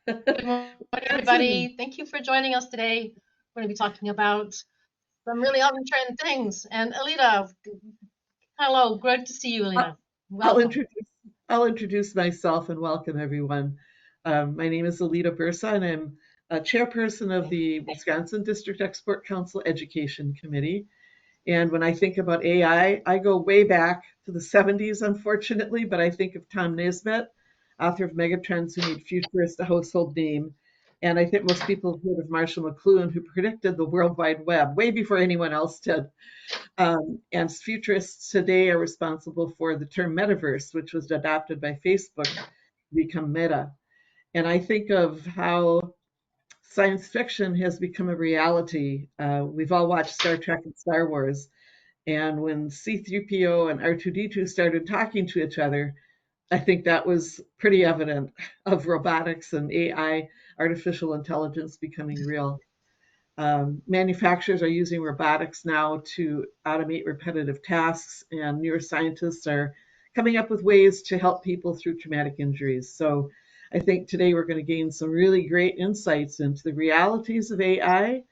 Good morning, everybody. Thank you for joining us today. We're going to be talking about some really on-trend things. And Alita, hello. Great to see you, I'll Alita. I'll Welcome. introduce I'll introduce myself and welcome everyone. My name is Alita Bursa, and I'm a chairperson of the Wisconsin District Export Council Education Committee. And when I think about AI, I go way back to the 70s, unfortunately, but I think of Tom Nisbett, author of Megatrends, who made futurist a household name. And I think most people have heard of Marshall McLuhan, who predicted the World Wide Web way before anyone else did. And futurists today are responsible for the term metaverse, which was adopted by Facebook to become Meta. And I think of how science fiction has become a reality. We've all watched Star Trek and Star Wars. And when C3PO and R2D2 started talking to each other, I think that was pretty evident of robotics and AI, artificial intelligence becoming real. Manufacturers are using robotics now to automate repetitive tasks, and neuroscientists are coming up with ways to help people through traumatic injuries. So I think today we're going to gain some really great insights into the realities of AI,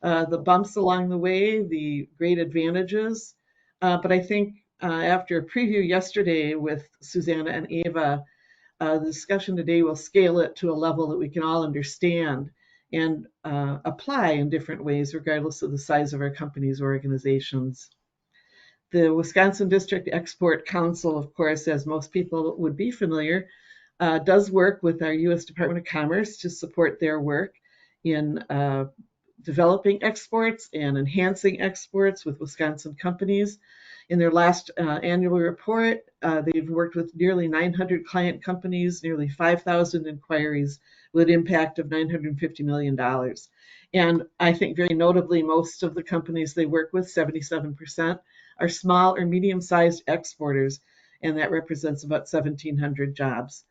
the bumps along the way, the great advantages. But I think after a preview yesterday with Susanna and Ava, the discussion today will scale it to a level that we can all understand and apply in different ways, regardless of the size of our companies or organizations. The Wisconsin District Export Council, of course, as most people would be familiar, does work with our U.S. Department of Commerce to support their work in developing exports and enhancing exports with Wisconsin companies. In their last annual report, they've worked with nearly 900 client companies, nearly 5,000 inquiries with an impact of $950 million. And I think very notably, most of the companies they work with, 77%, are small or medium-sized exporters, and that represents about 1,700 jobs.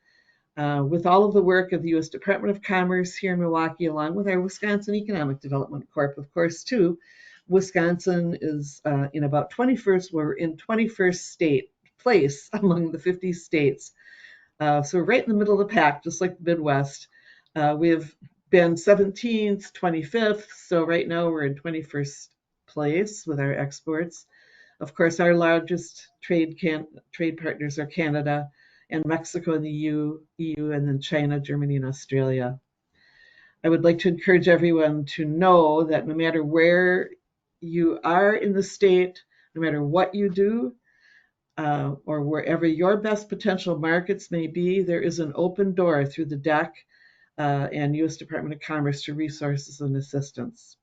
With all of the work of the U.S. Department of Commerce here in Milwaukee, along with our Wisconsin Economic Development Corp, of course, too, Wisconsin is in about 21st, we're in 21st state place among the 50 states. So we're right in the middle of the pack, just like the Midwest. We have been 17th, 25th, so right now we're in 21st place with our exports. Of course, our largest trade partners are Canada and Mexico and the EU, and then China, Germany, and Australia. I would like to encourage everyone to know that no matter where you are in the state, no matter what you do, or wherever your best potential markets may be, there is an open door through the DEC and U.S. Department of Commerce to resources and assistance.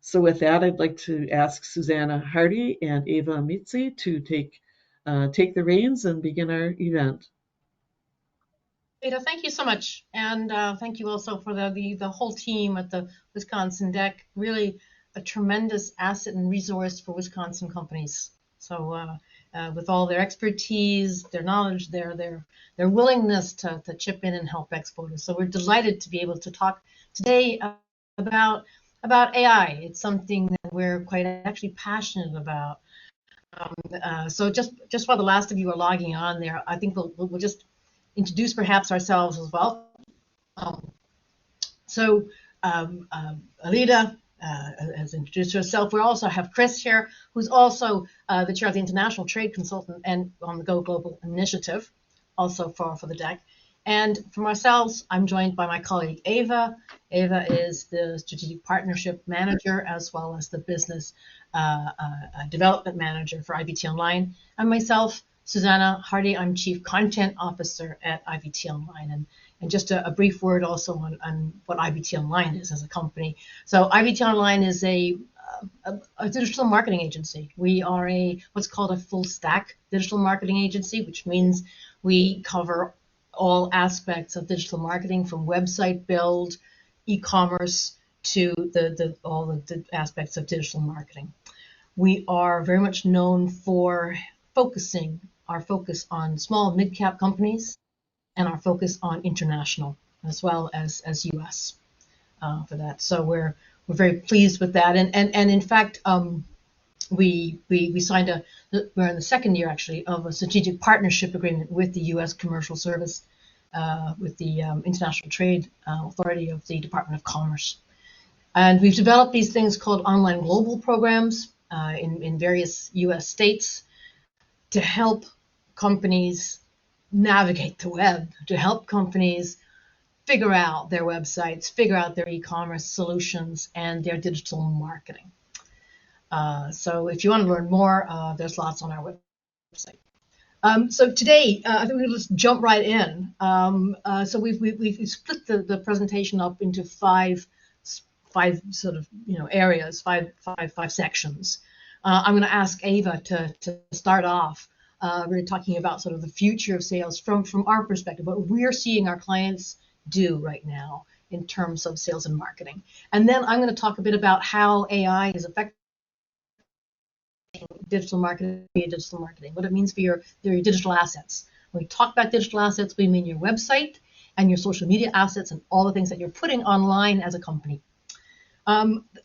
So with that, I'd like to ask Susanna Hardy and Ava Mitzi to take the reins and begin our event. Ada, thank you so much. And thank you also for the whole team at the Wisconsin DEC. Really a tremendous asset and resource for Wisconsin companies. So with all their expertise, their knowledge, their willingness to chip in and help exporters. So we're delighted to be able to talk today about AI. It's something that we're quite actually passionate about. So just while the last of you are logging on there, I think we'll just introduce perhaps ourselves as well. Alita has introduced herself. We also have Chris here, who's also the chair of the International Trade Consultant and on the Go Global Initiative, also for the DEC. And from ourselves, I'm joined by my colleague Ava. Ava is the Strategic Partnership Manager as well as the Business Development Manager for IBT Online. And myself, Susanna Hardy, I'm Chief Content Officer at IBT Online. And just a brief word also on what IBT Online is as a company. So IBT Online is a digital marketing agency. We are what's called a full stack digital marketing agency, which means we cover all aspects of digital marketing from website build, e-commerce to all the aspects of digital marketing. We are very much known for our focus on small mid-cap companies and our focus on international as well as US for that. So we're very pleased with that. And in fact, we signed we're in the second year actually of a strategic partnership agreement with the U.S. Commercial Service with the International Trade Authority of the Department of Commerce. And we've developed these things called online global programs in various US states to help companies navigate the web, to help companies figure out their websites, figure out their e-commerce solutions and their digital marketing. So if you want to learn more, there's lots on our website. So today, I think we'll just jump right in. So we've split the presentation up into five sort of areas, five sections. I'm going to ask Ava to start off, really talking about sort of the future of sales from our perspective, what we're seeing our clients do right now in terms of sales and marketing. And then I'm going to talk a bit about how AI is affecting digital marketing, what it means for your digital assets. When we talk about digital assets, we mean your website and your social media assets and all the things that you're putting online as a company.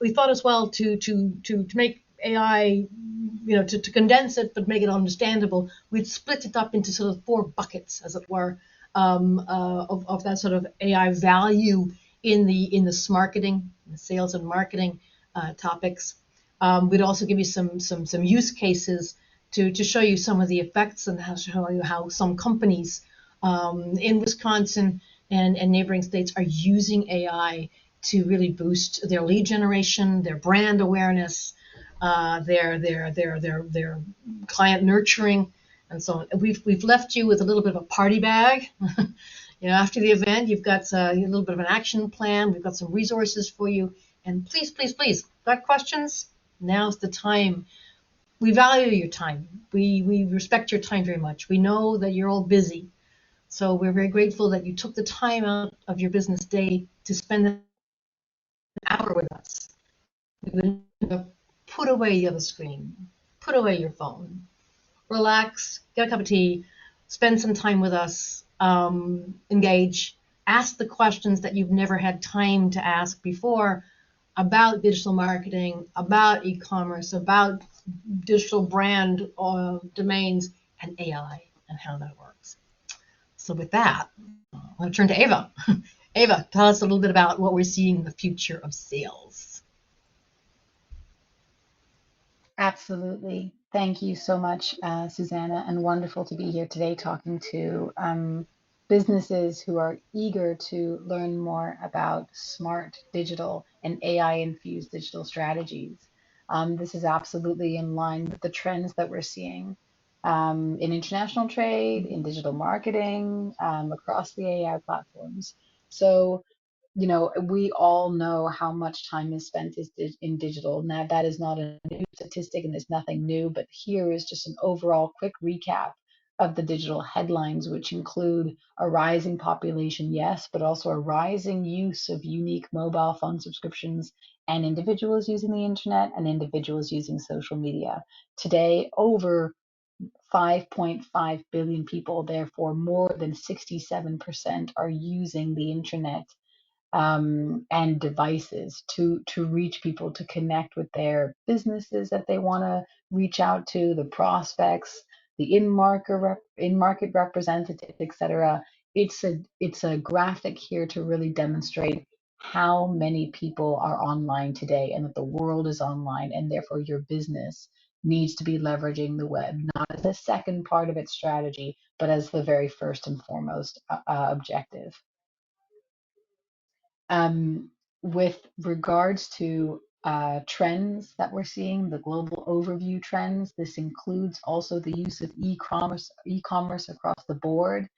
We thought as well to make AI, to condense it but make it understandable, we'd split it up into sort of 4 buckets, as it were, of that sort of AI value in the marketing, the sales and marketing topics. We'd also give you some use cases to show you some of the effects and show you how some companies in Wisconsin and neighboring states are using AI to really boost their lead generation, their brand awareness, their client nurturing, and so on. We've left you with a little bit of a party bag. After the event, you've got a little bit of an action plan. We've got some resources for you. And please, got questions? Now's the time. We value your time. We respect your time very much. We know that you're all busy. So we're very grateful that you took the time out of your business day to spend an hour with us. Put away the other screen. Put away your phone. Relax, get a cup of tea, spend some time with us, engage, ask the questions that you've never had time to ask before about digital marketing, about e-commerce, about digital brand domains, and AI and how that works. So with that, I'm going to turn to Ava. Ava, tell us a little bit about what we're seeing in the future of sales. Absolutely. Thank you so much, Susanna, and wonderful to be here today talking to businesses who are eager to learn more about smart digital and AI-infused digital strategies. This is absolutely in line with the trends that we're seeing in international trade, in digital marketing, across the AI platforms. So we all know how much time is spent in digital. Now, that is not a new statistic and there's nothing new, but here is just an overall quick recap of the digital headlines, which include a rising population, yes, but also a rising use of unique mobile phone subscriptions and individuals using the internet and individuals using social media. Today, over 5.5 billion people, therefore more than 67% are using the internet and devices to reach people, to connect with their businesses that they want to reach out to, the prospects, the in-market representatives, etc. It's a graphic here to really demonstrate how many people are online today and that the world is online, and therefore your business needs to be leveraging the web, not as a second part of its strategy, but as the very first and foremost objective. With regards to trends that we're seeing, the global overview trends, this includes also the use of e-commerce across the board.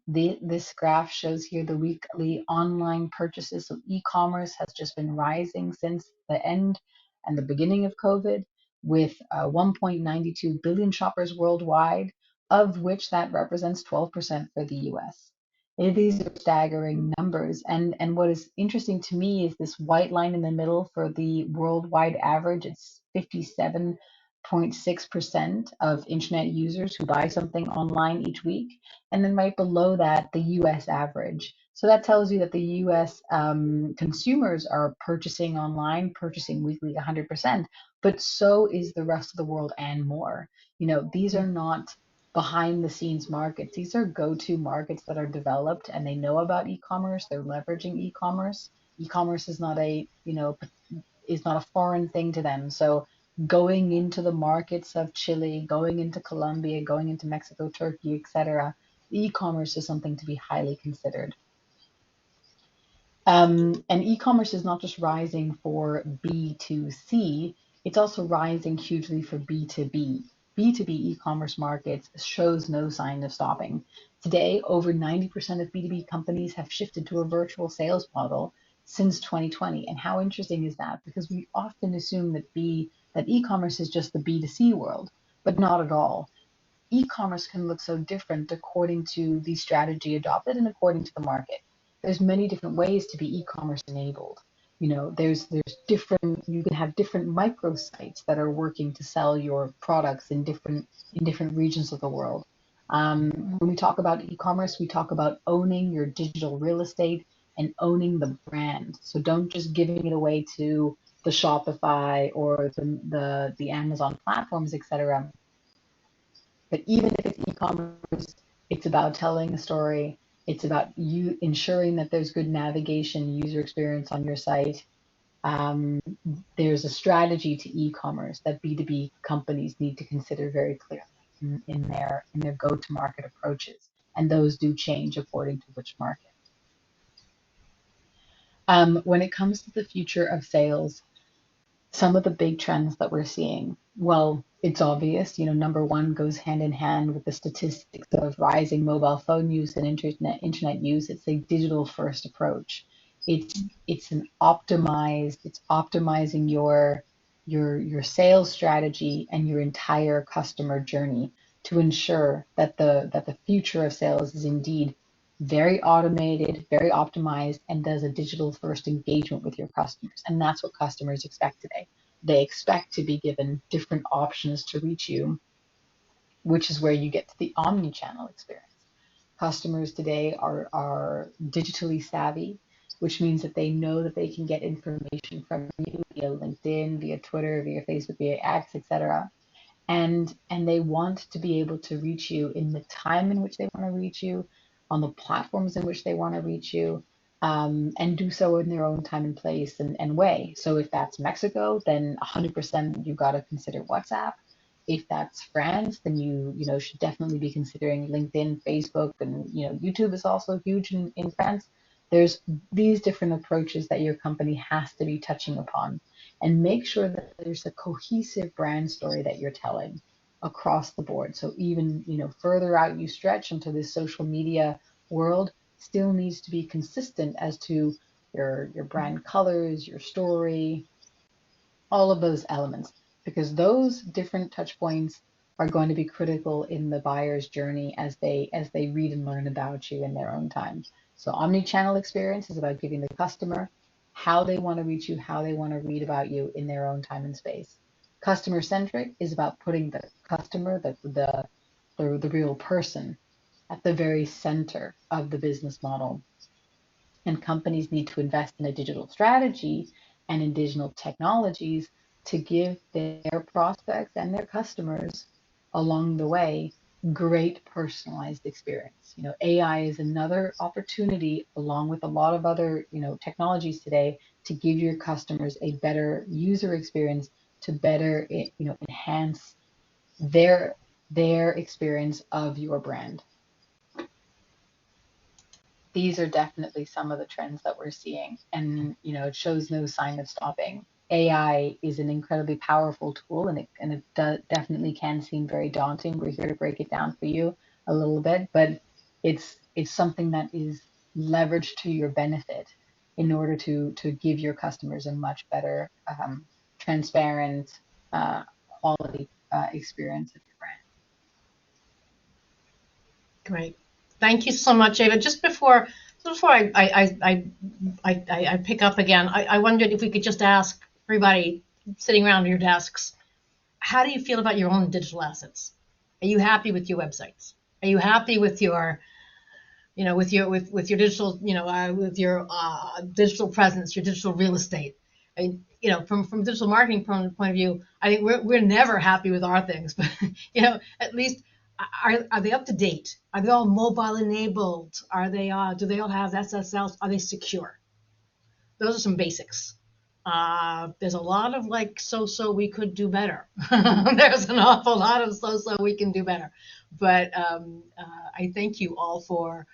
This graph shows here the weekly online purchases. So e-commerce has just been rising since the end and the beginning of COVID, with 1.92 billion shoppers worldwide, of which that represents 12% for the US. These are staggering numbers. And what is interesting to me is this white line in the middle for the worldwide average. It's 57.6% of internet users who buy something online each week. And then right below that, the US average. So that tells you that the US consumers are purchasing online, purchasing weekly 100%, but so is the rest of the world and more. These are not behind the scenes markets. These are go-to markets that are developed and they know about e-commerce. They're leveraging e-commerce. E-commerce is not a, is not a foreign thing to them. So going into the markets of Chile, going into Colombia, going into Mexico, Turkey, etc., e-commerce is something to be highly considered. And e-commerce is not just rising for B2C, it's also rising hugely for B2B. B2B e-commerce markets shows no sign of stopping. Today, over 90% of B2B companies have shifted to a virtual sales model since 2020. And how interesting is that? Because we often assume that e-commerce is just the B2C world, but not at all. E-commerce can look so different according to the strategy adopted and according to the market. There's many different ways to be e-commerce enabled. There's different, you can have different microsites that are working to sell your products in different regions of the world. When we talk about e-commerce, we talk about owning your digital real estate and owning the brand. So don't just giving it away to the Shopify or the Amazon platforms, etc. But even if it's e-commerce, it's about telling a story. It's about you ensuring that there's good navigation, user experience on your site. There's a strategy to e-commerce that B2B companies need to consider very clearly in their go-to-market approaches, and those do change according to which market. When it comes to the future of sales, some of the big trends that we're seeing, well, it's obvious, number one goes hand in hand with the statistics of rising mobile phone use and internet use. It's a digital first approach. It's optimizing your sales strategy and your entire customer journey to ensure that the future of sales is indeed very automated, very optimized, and does a digital first engagement with your customers. And that's what customers expect today. They expect to be given different options to reach you, which is where you get to the omni-channel experience. Customers today are digitally savvy, which means that they know that they can get information from you via LinkedIn, via Twitter, via Facebook, via X, etc. And they want to be able to reach you in the time in which they want to reach you, on the platforms in which they want to reach you, and do so in their own time and place and way. So if that's Mexico, then 100% you've got to consider WhatsApp. If that's France, then you should definitely be considering LinkedIn, Facebook, and YouTube is also huge in France. There's these different approaches that your company has to be touching upon, and make sure that there's a cohesive brand story that you're telling across the board. So even further out you stretch into this social media world, still needs to be consistent as to your brand colors, your story, all of those elements, because those different touch points are going to be critical in the buyer's journey as they read and learn about you in their own time. So omni-channel experience is about giving the customer how they want to reach you, how they want to read about you in their own time and space. Customer centric is about putting the customer, the real person, at the very center of the business model. And companies need to invest in a digital strategy and in digital technologies to give their prospects and their customers along the way great personalized experience. AI is another opportunity, along with a lot of other technologies today, to give your customers a better user experience, to better enhance their experience of your brand. These are definitely some of the trends that we're seeing, and it shows no sign of stopping. AI is an incredibly powerful tool, and it definitely can seem very daunting. We're here to break it down for you a little bit, but it's something that is leveraged to your benefit in order to give your customers a much better, transparent, quality experience of your brand. Great. Thank you so much, Ava. Just before I pick up again, I wondered if we could just ask everybody sitting around your desks, how do you feel about your own digital assets? Are you happy with your websites? Are you happy with your with your digital with your digital presence, your digital real estate? From digital marketing point of view, I think we're never happy with our things, but at least are they up to date? Are they all mobile enabled? Are they do they all have SSLs? Are they secure? Those are some basics. There's a lot of like so we could do better. There's an awful lot of so we can do better. But I thank you all for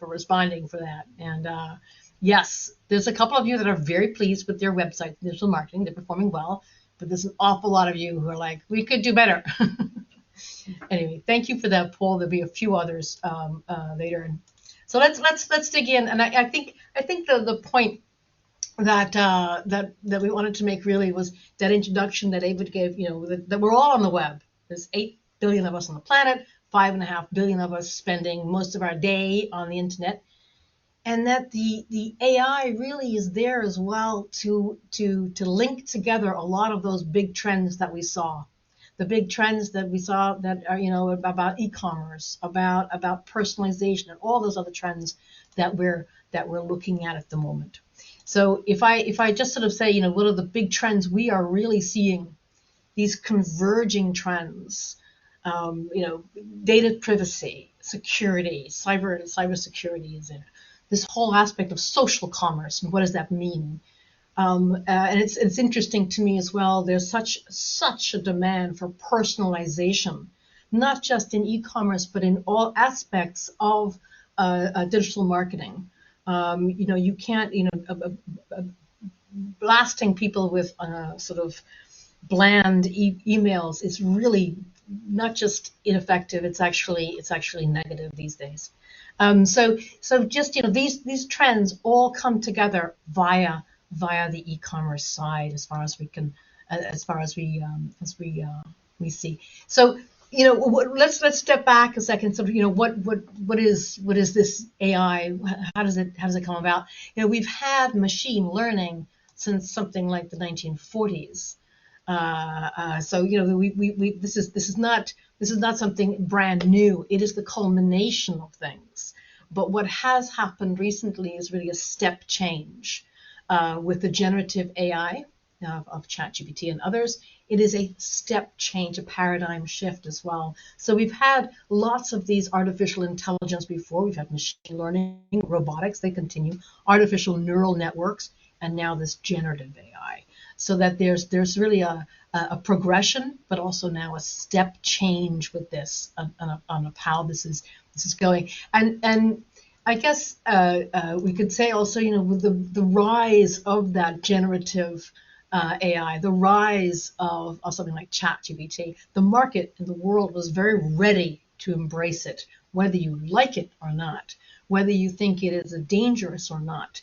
responding for that. And yes, there's a couple of you that are very pleased with their website, digital marketing. They're performing well. But there's an awful lot of you who are like, we could do better. Anyway, thank you for that poll. There'll be a few others later. So let's dig in. And I think the point that we wanted to make really was that introduction that David gave. That we're all on the web. There's 8 billion of us on the planet. 5.5 billion of us spending most of our day on the internet. And that the AI really is there as well to link together a lot of those big trends that we saw. The big trends that we saw that are, about e-commerce, about personalization, and all those other trends that we're looking at the moment. So if I just sort of say, what are the big trends we are really seeing? These converging trends, data privacy, security, cybersecurity is in it. This whole aspect of social commerce, and what does that mean? And it's interesting to me as well. There's such a demand for personalization, not just in e-commerce, but in all aspects of digital marketing. You can't, blasting people with sort of bland emails is really not just ineffective. It's actually negative these days. So just these trends all come together via the e-commerce side, as far as we see. So let's step back a second. So what is this AI? How does it come about? We've had machine learning since something like the 1940s. So this is not something brand new. It is the culmination of things. But what has happened recently is really a step change with the generative AI of ChatGPT and others. It is a step change, a paradigm shift as well. So we've had lots of these artificial intelligence before. We've had machine learning, robotics, they continue, artificial neural networks, and now this generative AI. So that there's really a progression, but also now a step change with this on how this is going. And I guess we could say also, with the rise of that generative AI, the rise of something like ChatGPT, the market in the world was very ready to embrace it, whether you like it or not, whether you think it is dangerous or not.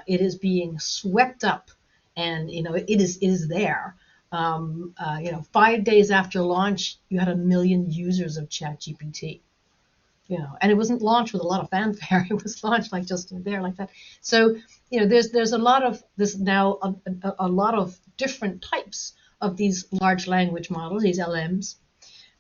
It is being swept up, and it is there. 5 days after launch, you had 1 million users of ChatGPT. And it wasn't launched with a lot of fanfare. It was launched like just there like that. So there's a lot of this now, a lot of different types of these large language models, these LMs,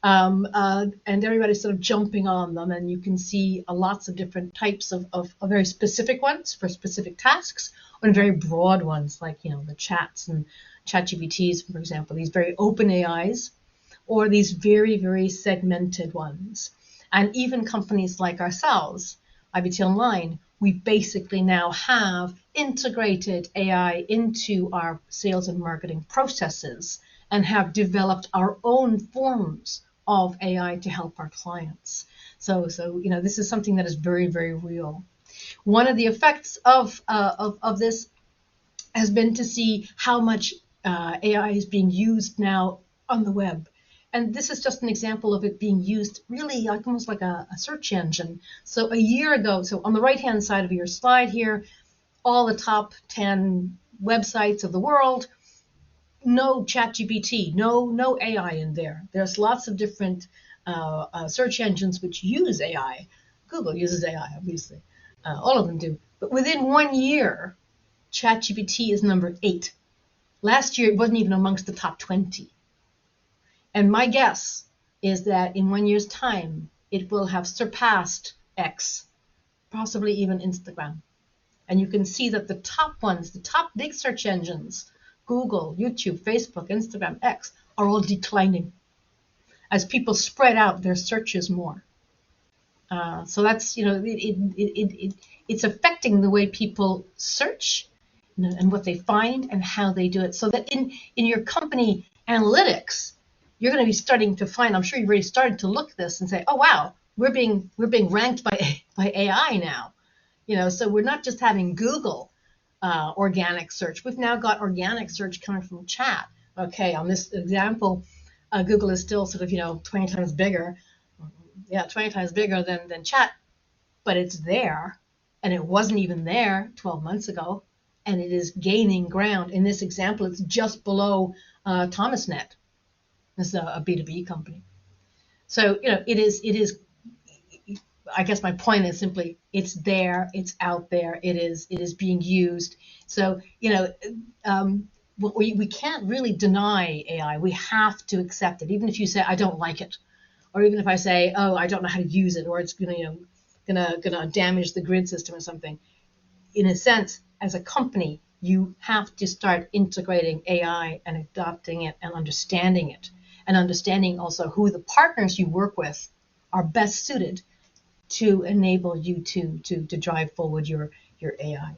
and everybody's sort of jumping on them, and you can see lots of different types of very specific ones for specific tasks, and very broad ones like the chats and ChatGPTs, for example, these very open AIs, or these very, very segmented ones. And even companies like ourselves, IBT Online, we basically now have integrated AI into our sales and marketing processes and have developed our own forms of AI to help our clients. So this is something that is very, very real. One of the effects of this has been to see how much AI is being used now on the web. And this is just an example of it being used really almost like a search engine. So a year ago, so on the right-hand side of your slide here, all the top 10 websites of the world, no ChatGPT, no AI in there. There's lots of different search engines which use AI. Google uses AI, obviously. All of them do. But within 1 year, ChatGPT is number 8. Last year, it wasn't even amongst the top 20. And my guess is that in 1 year's time, it will have surpassed X, possibly even Instagram. And you can see that the top ones, the top big search engines, Google, YouTube, Facebook, Instagram, X, are all declining. as people spread out their searches more. So that's, it's affecting the way people search, and what they find and how they do it. So that in your company analytics, you're going to be starting to find, I'm sure you've already started to look at this and say, oh wow, we're being ranked by AI now. So we're not just having Google organic search. We've now got organic search coming from chat. Okay, on this example, Google is still sort of 20 times bigger. Yeah, 20 times bigger than chat, but it's there, and it wasn't even there 12 months ago, and it is gaining ground. In this example, it's just below ThomasNet. This is a B2B company. So, it is, I guess my point is simply, it's there, it's out there, it is being used. So, we can't really deny AI. We have to accept it, even if you say, I don't like it. Or even if I say, oh, I don't know how to use it, or it's gonna damage the grid system or something. In a sense, as a company, you have to start integrating AI and adopting it and understanding also who the partners you work with are best suited to enable you to drive forward your AI.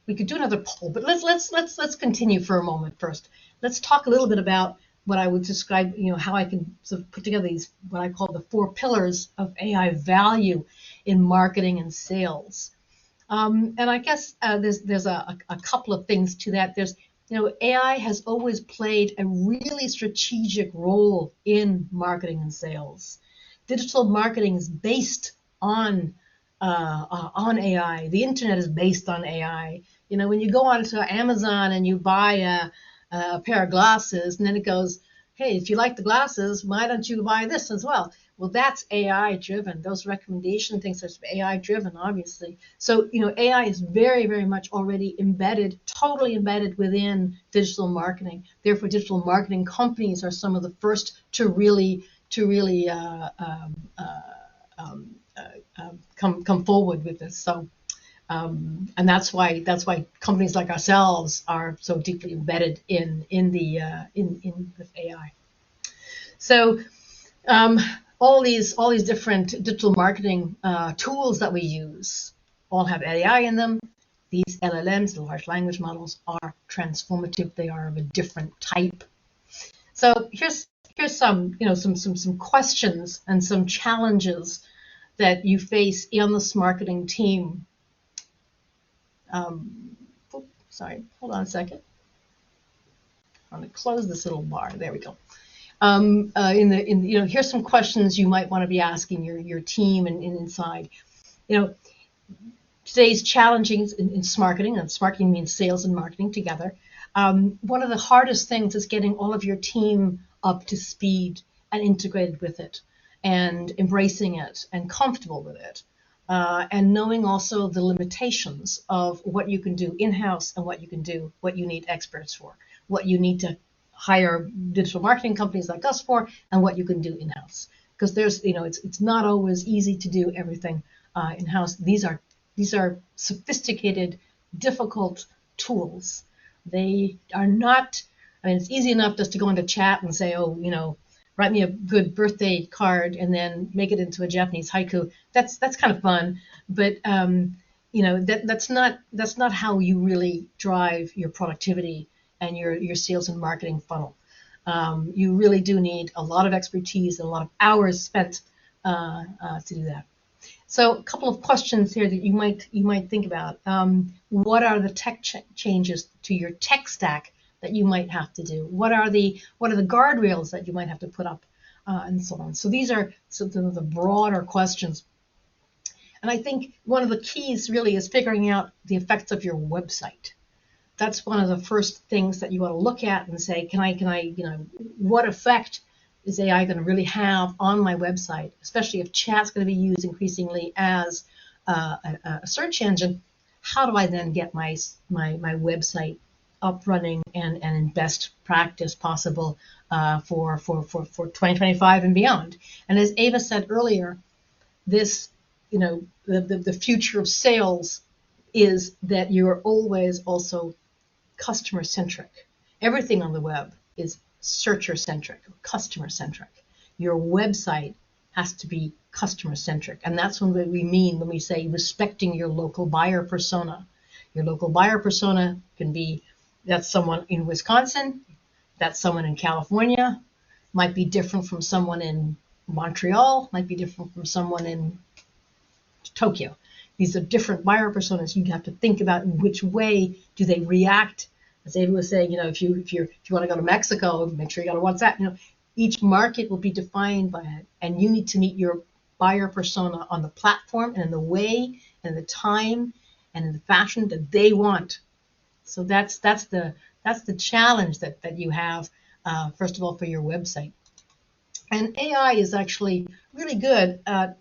We could do another poll, but let's continue for a moment first. Let's talk a little bit about what I would describe, how I can sort of put together these, what I call the 4 pillars of AI value in marketing and sales. And I guess there's a couple of things to that. There's, AI has always played a really strategic role in marketing and sales. Digital marketing is based on AI. The internet is based on AI. When you go onto Amazon and you buy a pair of glasses, and then it goes, hey, if you like the glasses, why don't you buy this as well? Well, that's AI driven. Those recommendation things are AI driven, obviously. So, AI is very, very much already embedded, totally embedded within digital marketing. Therefore, digital marketing companies are some of the first to really come forward with this. So, and that's why companies like ourselves are so deeply embedded in with AI. So all these different digital marketing tools that we use all have AI in them. These LLMs, the large language models, are transformative. They are of a different type. So here's some some questions and some challenges that you face on this marketing team. Sorry, hold on a second. I'm going to close this little bar. There we go. Here's some questions you might want to be asking your team and inside. Today's challenging in marketing, and marketing means sales and marketing together. One of the hardest things is getting all of your team up to speed and integrated with it, and embracing it and comfortable with it. And knowing also the limitations of what you can do in-house and what you need experts for, what you need to hire digital marketing companies like us for, and what you can do in-house. Because there's, it's not always easy to do everything in-house. These are sophisticated, difficult tools. They are not, it's easy enough just to go into chat and say, write me a good birthday card and then make it into a Japanese haiku. That's kind of fun, but that's not how you really drive your productivity and your sales and marketing funnel. You really do need a lot of expertise and a lot of hours spent to do that. So a couple of questions here that you might think about. What are the tech changes to your tech stack that you might have to do? What are the guardrails that you might have to put up, and so on? So these are some of the broader questions. And I think one of the keys really is figuring out the effects of your website. That's one of the first things that you want to look at and say, can I, what effect is AI going to really have on my website, especially if chat's going to be used increasingly as a search engine? How do I then get my website up running and in best practice possible for 2025 and beyond? And as Ava said earlier, this, the future of sales is that you're always also customer centric. Everything on the web is searcher-centric, customer-centric. Your website has to be customer-centric. And that's what we mean when we say respecting your local buyer persona. Your local buyer persona can be, that's someone in Wisconsin, that's someone in California, might be different from someone in Montreal, might be different from someone in Tokyo. These are different buyer personas. You'd have to think about in which way do they react. As Ava was saying, if you want to go to Mexico, make sure you got a WhatsApp. Each market will be defined by it, and you need to meet your buyer persona on the platform and in the way and the time and in the fashion that they want. So that's the challenge that you have, first of all, for your website. And AI is actually really good at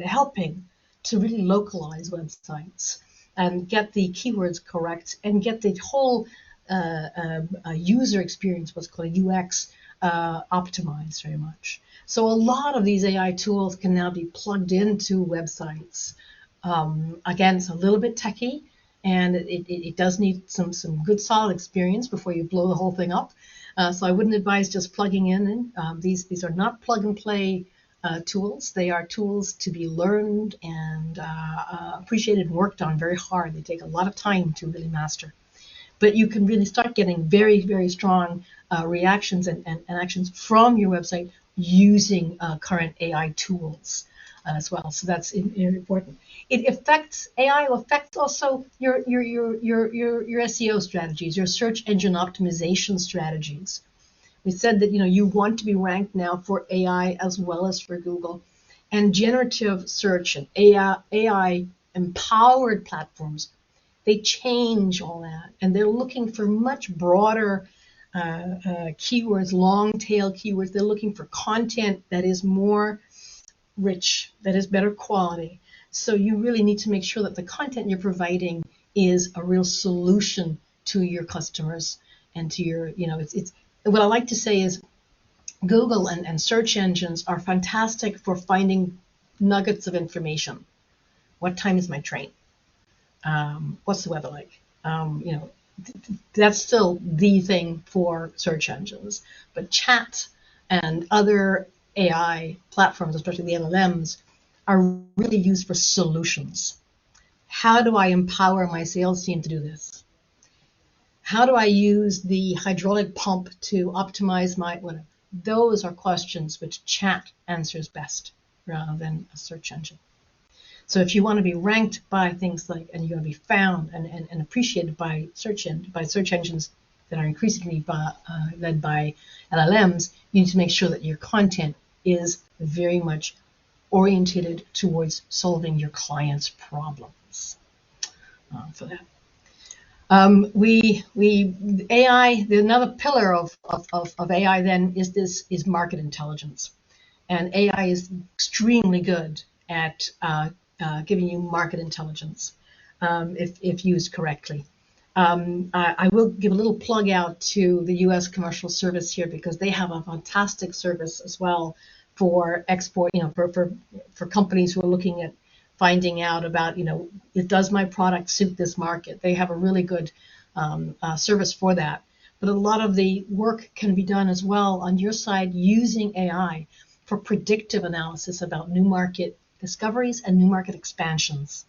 helping to really localize websites and get the keywords correct and get the whole user experience, what's called UX, optimized very much. So a lot of these AI tools can now be plugged into websites. Again, it's a little bit techy, and it does need some good solid experience before you blow the whole thing up. So I wouldn't advise just plugging in. These are not plug and play tools. They are tools to be learned and appreciated and worked on very hard. They take a lot of time to really master. But you can really start getting very, very strong reactions and actions from your website using current AI tools as well. So that's important. AI affects also your SEO strategies, your search engine optimization strategies. We said that you want to be ranked now for AI as well as for Google, and generative search and AI empowered platforms. They change all that, and they're looking for much broader keywords, long tail keywords. They're looking for content that is more rich, that is better quality. So you really need to make sure that the content you're providing is a real solution to your customers and to your, it's what I like to say is Google and search engines are fantastic for finding nuggets of information. What time is my train? What's the weather like? That's still the thing for search engines. But chat and other AI platforms, especially the LLMs, are really used for solutions. How do I empower my sales team to do this? How do I use the hydraulic pump to optimize my whatever? Those are questions which chat answers best rather than a search engine. So if you want to be ranked by things like, and you're going to be found and appreciated by search engines that are increasingly led by LLMs, you need to make sure that your content is very much oriented towards solving your clients' problems. For that. AI, another pillar of AI then is market intelligence. And AI is extremely good at giving you market intelligence if used correctly. I will give a little plug out to the U.S. Commercial Service here because they have a fantastic service as well for export, for companies who are looking at finding out about, does my product suit this market? They have a really good service for that. But a lot of the work can be done as well on your side using AI for predictive analysis about new market discoveries and new market expansions.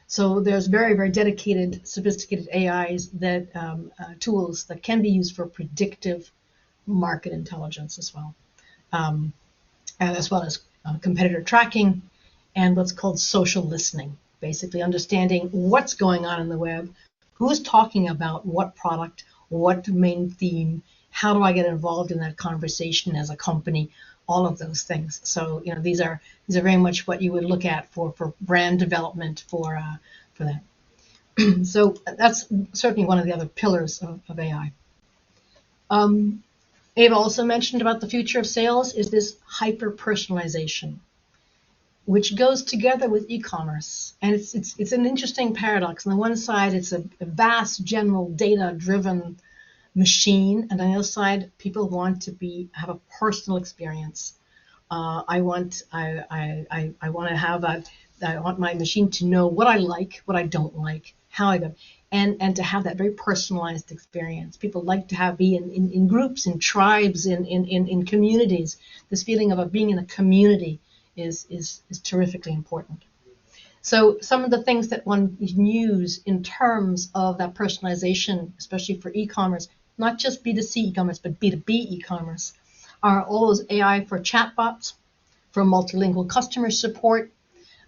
So there's very, very dedicated, sophisticated AIs tools that can be used for predictive market intelligence as well, and as well as competitor tracking and what's called social listening, basically understanding what's going on in the web, who's talking about what product, what main theme, how do I get involved in that conversation as a company, all of those things. So these are very much what you would look at for brand development for that. So that's certainly one of the other pillars of AI. Ava also mentioned about the future of sales is this hyper-personalization, which goes together with e-commerce. And it's an interesting paradox. On the one side, it's a vast, general, data-driven machine, and on the other side, people want to have a personal experience. I want to have I want my machine to know what I like, what I don't like, how I go, and to have that very personalized experience. People like to be in groups, in tribes, in communities. This feeling of being in a community is terrifically important. So some of the things that one can use in terms of that personalization, especially for e-commerce, not just B2C e-commerce, but B2B e-commerce, are all those AI for chatbots, for multilingual customer support,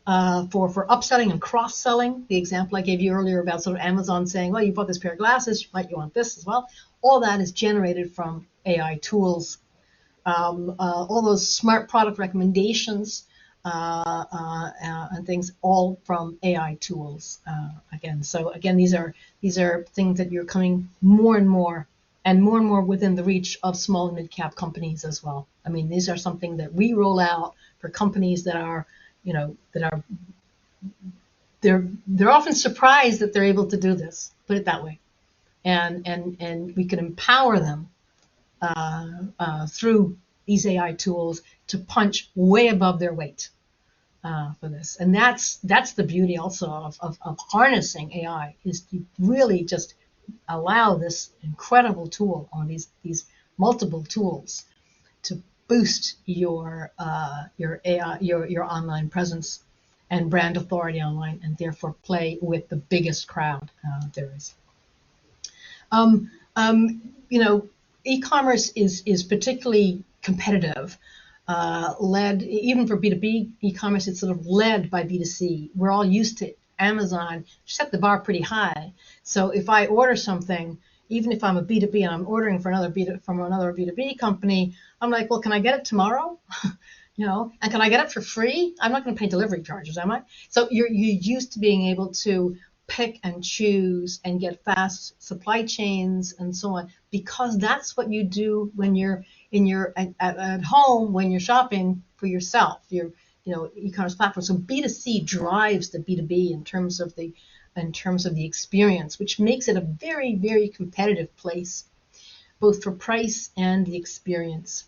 for upselling and cross-selling. The example I gave you earlier about sort of Amazon saying, well, you bought this pair of glasses, might you want this as well? All that is generated from AI tools. All those smart product recommendations and things, all from AI tools. Again, these are things that you're coming more and more within the reach of small and mid-cap companies as well. I mean, these are something that we roll out for companies that are, they're often surprised that they're able to do this. Put it that way, and we can empower them through these AI tools to punch way above their weight for this. And that's the beauty also of harnessing AI, is to really just allow this incredible tool, or these multiple tools, to boost your AI, your online presence and brand authority online, and therefore play with the biggest crowd there is. E-commerce is particularly competitive, led, even for B2B e-commerce, it's sort of led by B2C. We're all used to Amazon set the bar pretty high. So if I order something, even if I'm a B2B and I'm ordering from another B2B company, I'm like, well, can I get it tomorrow? And can I get it for free? I'm not going to pay delivery charges, am I? So you're used to being able to pick and choose and get fast supply chains and so on, because that's what you do when you're at home, when you're shopping for yourself, your e-commerce platform. So B2C drives the B2B in terms of the experience, which makes it a very, very competitive place, both for price and the experience.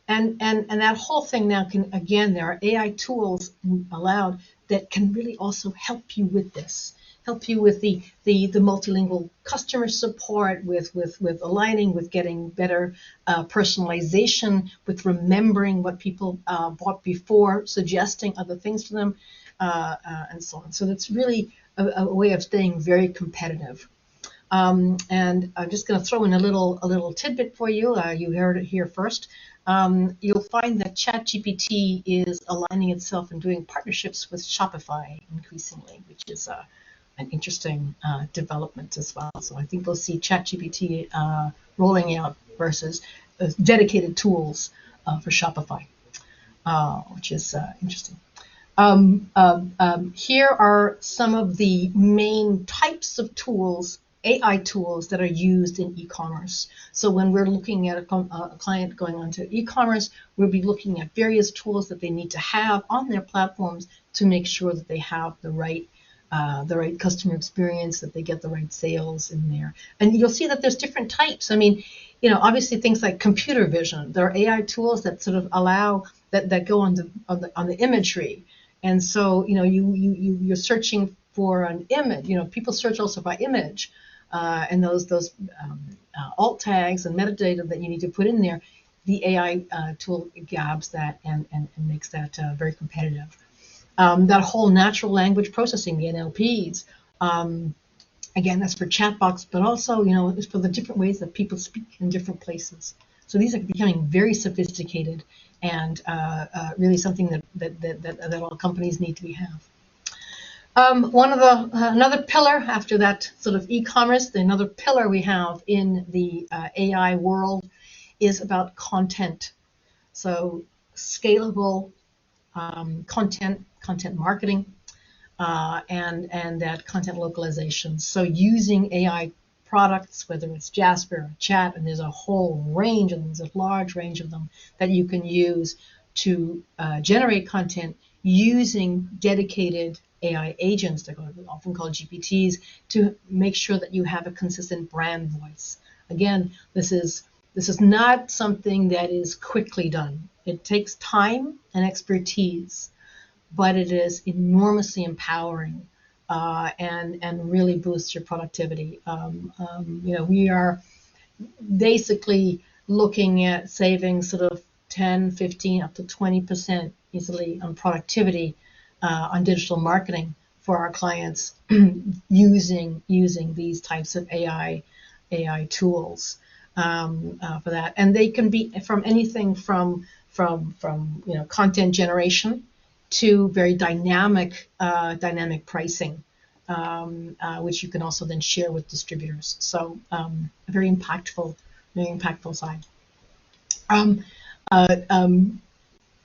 And that whole thing now there are AI tools allowed that can really also help you with this. Help you with the multilingual customer support, with aligning, with getting better personalization, with remembering what people bought before, suggesting other things to them, and so on. So it's really a way of staying very competitive. And I'm just going to throw in a little tidbit for you. You heard it here first. You'll find that ChatGPT is aligning itself and doing partnerships with Shopify increasingly, which is an interesting development as well. So I think we'll see ChatGPT rolling out versus dedicated tools for Shopify, which is interesting. Here are some of the main types of tools, AI tools, that are used in e-commerce. So when we're looking at a client going onto e-commerce, we'll be looking at various tools that they need to have on their platforms to make sure that they have the right customer experience, that they get the right sales in there. And you'll see that there's different types. I mean, obviously things like computer vision. There are AI tools that sort of allow that go on the imagery. And so, you're searching for an image. People search also by image, and those alt tags and metadata that you need to put in there. The AI tool grabs that and makes that very competitive. That whole natural language processing, the NLPs, again, that's for chatbots, but also, it's for the different ways that people speak in different places. So these are becoming very sophisticated, and really something that all companies need to have. Another pillar after that sort of e-commerce, another pillar we have in the AI world is about content. So scalable content marketing, and that content localization. So using AI products, whether it's Jasper or Chat, and there's a whole range of them, there's a large range of them that you can use to generate content using dedicated AI agents, they're often called GPTs, to make sure that you have a consistent brand voice. Again, this is not something that is quickly done. It takes time and expertise, but it is enormously empowering and really boosts your productivity. We are basically looking at saving sort of 10, 15, up to 20% easily on productivity on digital marketing for our clients using these types of AI tools for that. And they can be from anything from content generation to very dynamic pricing, which you can also then share with distributors. So a very impactful side.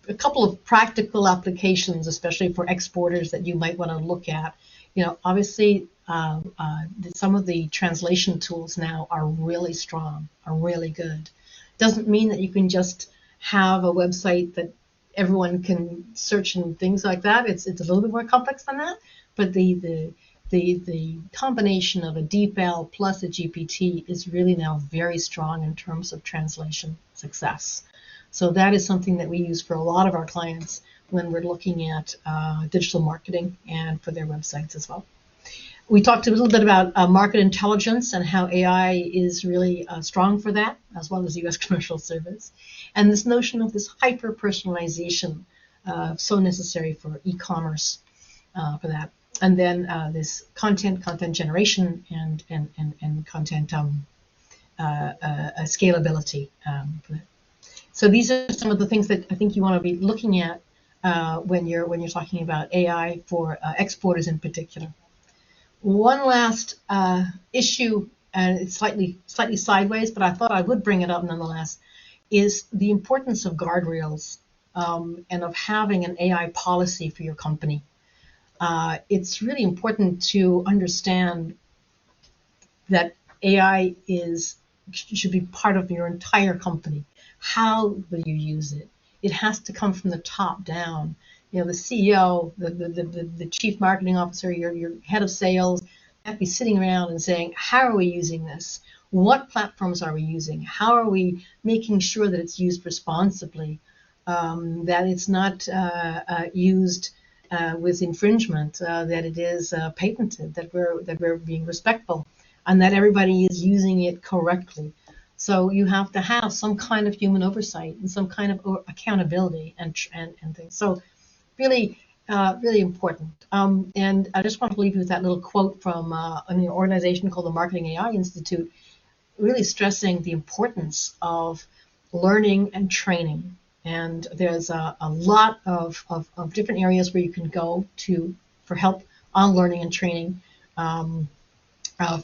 A couple of practical applications, especially for exporters, that you might want to look at. Obviously, some of the translation tools now are really strong, are really good. Doesn't mean that you can just have a website that everyone can search and things like that. It's a little bit more complex than that. But the combination of a DeepL plus a GPT is really now very strong in terms of translation success. So that is something that we use for a lot of our clients when we're looking at digital marketing and for their websites as well. We talked a little bit about market intelligence and how AI is really strong for that, as well as the U.S. Commercial Service. And this notion of this hyper-personalization, so necessary for e-commerce for that. And then this content generation and content scalability for that. So these are some of the things that I think you want to be looking at when you're talking about AI for exporters in particular. One last issue, and it's slightly sideways, but I thought I would bring it up nonetheless, is the importance of guardrails and of having an AI policy for your company. It's really important to understand that AI should be part of your entire company. How will you use it? It has to come from the top down. The CEO, the chief marketing officer, your head of sales, have to be sitting around and saying, how are we using this? What platforms are we using? How are we making sure that it's used responsibly, that it's not used with infringement, that it is patented, that we're being respectful, and that everybody is using it correctly. So you have to have some kind of human oversight and some kind of accountability and things. So really important. And I just want to leave you with that little quote from an organization called the Marketing AI Institute, really stressing the importance of learning and training. And there's a lot of different areas where you can go for help on learning and training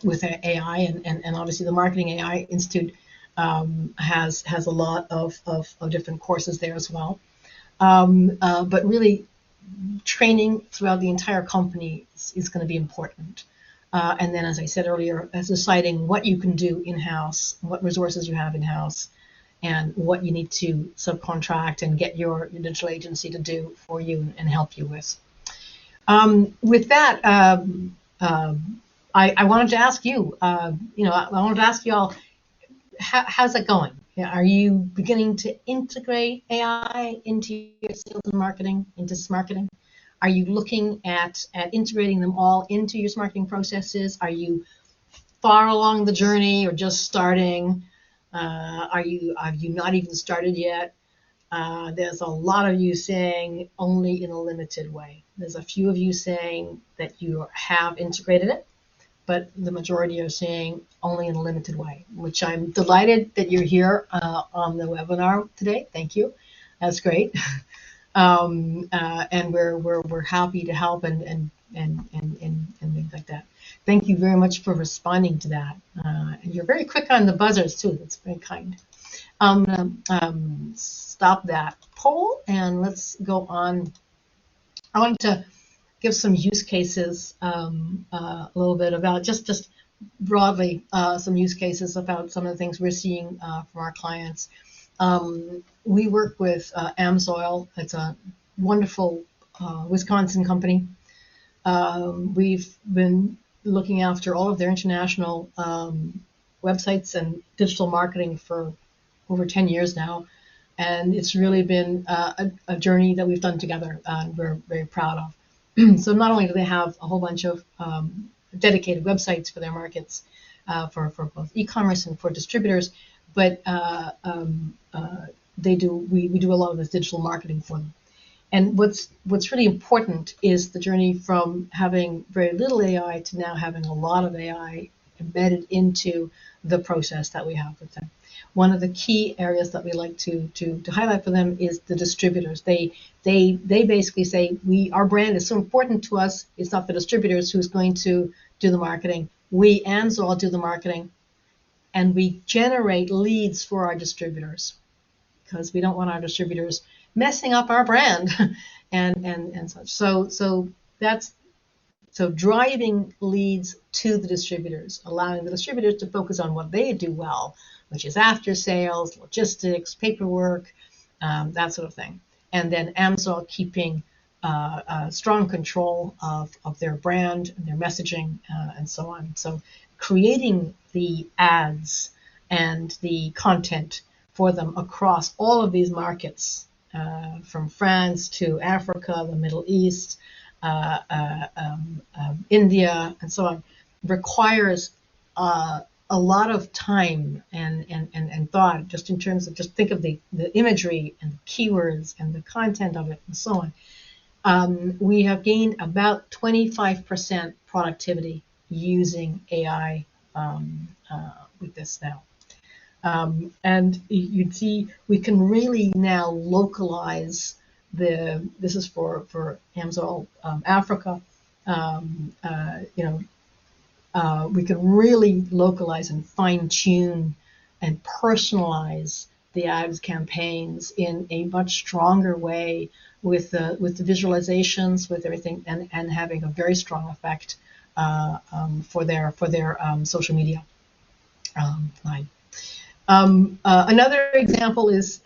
with AI, and obviously the Marketing AI Institute has a lot of different courses there as well. But really, training throughout the entire company is going to be important. And then, as I said earlier, as deciding what you can do in-house, what resources you have in-house, and what you need to subcontract and get your digital agency to do for you and help you with. With that, I wanted to ask you, I wanted to ask you all, how's that going? Are you beginning to integrate AI into your sales and marketing, into marketing? Are you looking at integrating them all into your marketing processes? Are you far along the journey or just starting? Have you not even started yet? There's a lot of you saying only in a limited way. There's a few of you saying that you have integrated it, but the majority are saying only in a limited way, which I'm delighted that you're here on the webinar today. Thank you. That's great. And we're happy to help and things like that. Thank you very much for responding to that. And you're very quick on the buzzers too. That's very kind. Stop that poll and let's go on. I wanted to give some use cases, a little bit about just broadly some use cases about some of the things we're seeing from our clients. We work with AMSOIL. It's a wonderful Wisconsin company. We've been looking after all of their international websites and digital marketing for over 10 years now. And it's really been a journey that we've done together, and we're very proud of. So not only do they have a whole bunch of dedicated websites for their markets, for both e-commerce and for distributors, but we do a lot of this digital marketing for them. And what's really important is the journey from having very little AI to now having a lot of AI embedded into the process that we have with them. One of the key areas that we like to highlight for them is the distributors. They basically say our brand is so important to us. It's not the distributors who's going to do the marketing. We Amsoil do the marketing, and we generate leads for our distributors because we don't want our distributors messing up our brand and such. So driving leads to the distributors, allowing the distributors to focus on what they do well, which is after sales, logistics, paperwork, that sort of thing. And then Amsoil keeping strong control of their brand and their messaging and so on. So creating the ads and the content for them across all of these markets, from France to Africa, the Middle East, India, and so on, requires a lot of time and thought, just in terms of just think of the imagery and the keywords and the content of it and so on. We have gained about 25% productivity using AI with this now. And you'd see we can really now localize this is for Amsoil Africa. We can really localize and fine tune and personalize the ads campaigns in a much stronger way with the visualizations, with everything, and having a very strong effect for their social media line. Another example is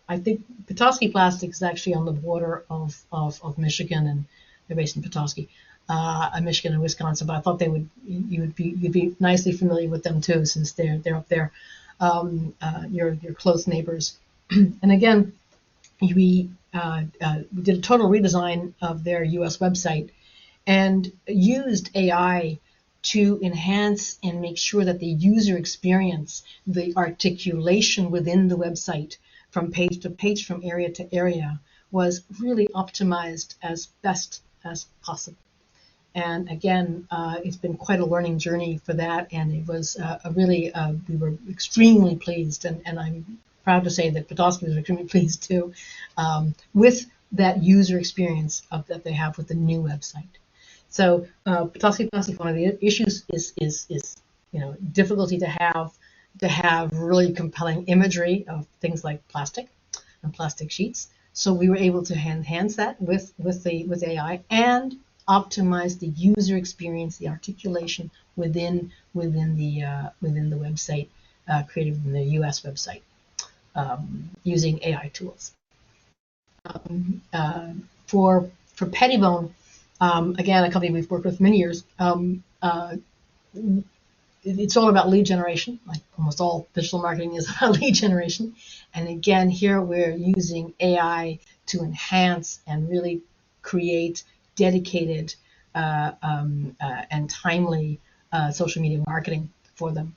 I think Petoskey Plastics is actually on the border of Michigan, and they're based in Petoskey, Michigan and Wisconsin. But I thought you'd be nicely familiar with them too, since they're up there, your close neighbors. And again, we did a total redesign of their U.S. website and used AI to enhance and make sure that the user experience, the articulation within the website from page to page, from area to area, was really optimized as best as possible. And again, it's been quite a learning journey for that, and it was we were extremely pleased, and I'm proud to say that Petoskey was extremely pleased too, with that user experience that they have with the new website. So Petoskey Plastic, one of the issues is difficulty to have really compelling imagery of things like plastic and plastic sheets. So we were able to enhance that with AI and optimize the user experience, the articulation within the website, created within the U.S. website, using AI tools. For Pettibone. Again, a company we've worked with many years. It's all about lead generation, like almost all digital marketing is about lead generation. And again, here we're using AI to enhance and really create dedicated and timely social media marketing for them.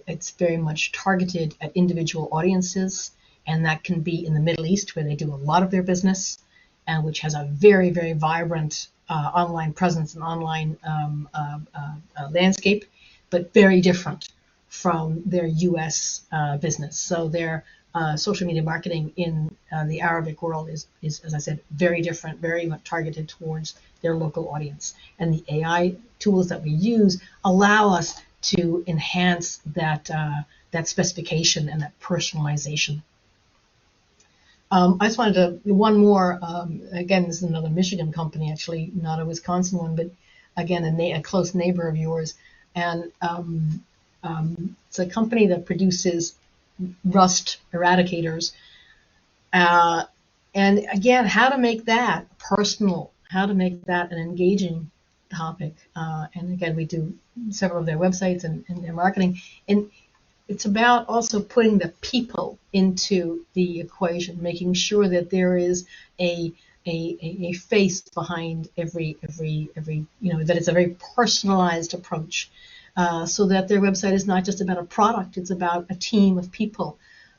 It's very much targeted at individual audiences, and that can be in the Middle East, where they do a lot of their business, and which has a very, very vibrant online presence and online landscape, but very different from their U.S. business. So their social media marketing in the Arabic world is, as I said, very different, very much targeted towards their local audience. And the AI tools that we use allow us to enhance that specification and that personalization. I just wanted to, one more, again, this is another Michigan company, actually, not a Wisconsin one, but again, a close neighbor of yours. And it's a company that produces rust eradicators. And again, how to make that personal, how to make that an engaging topic. And again, we do several of their websites and their marketing. And it's about also putting the people into the equation, making sure that there is a face behind every that it's a very personalized approach, so that their website is not just about a product, it's about a team of people.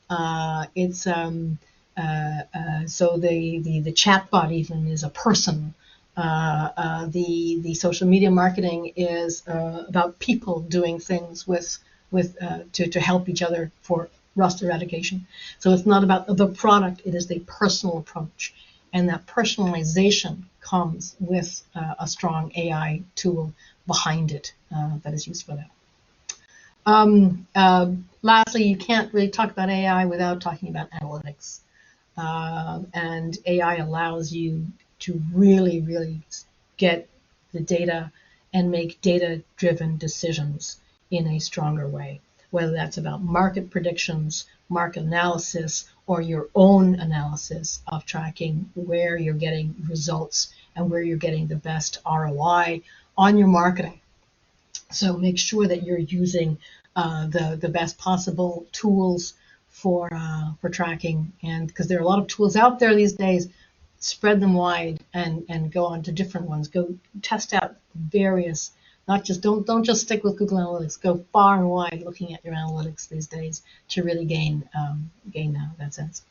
So the chatbot even is a person. The social media marketing is about people doing things to help each other for rust eradication. So it's not about the product, it is the personal approach. And that personalization comes with a strong AI tool behind it that is used for that. Lastly, you can't really talk about AI without talking about analytics. And AI allows you to really get the data and make data-driven decisions in a stronger way, whether that's about market predictions, market analysis, or your own analysis of tracking where you're getting results and where you're getting the best ROI on your marketing. So make sure that you're using the best possible tools for tracking, and because there are a lot of tools out there these days, spread them wide and go on to different ones. Go test out various, not just don't just stick with Google Analytics. Go far and wide looking at your analytics these days to really gain that sense.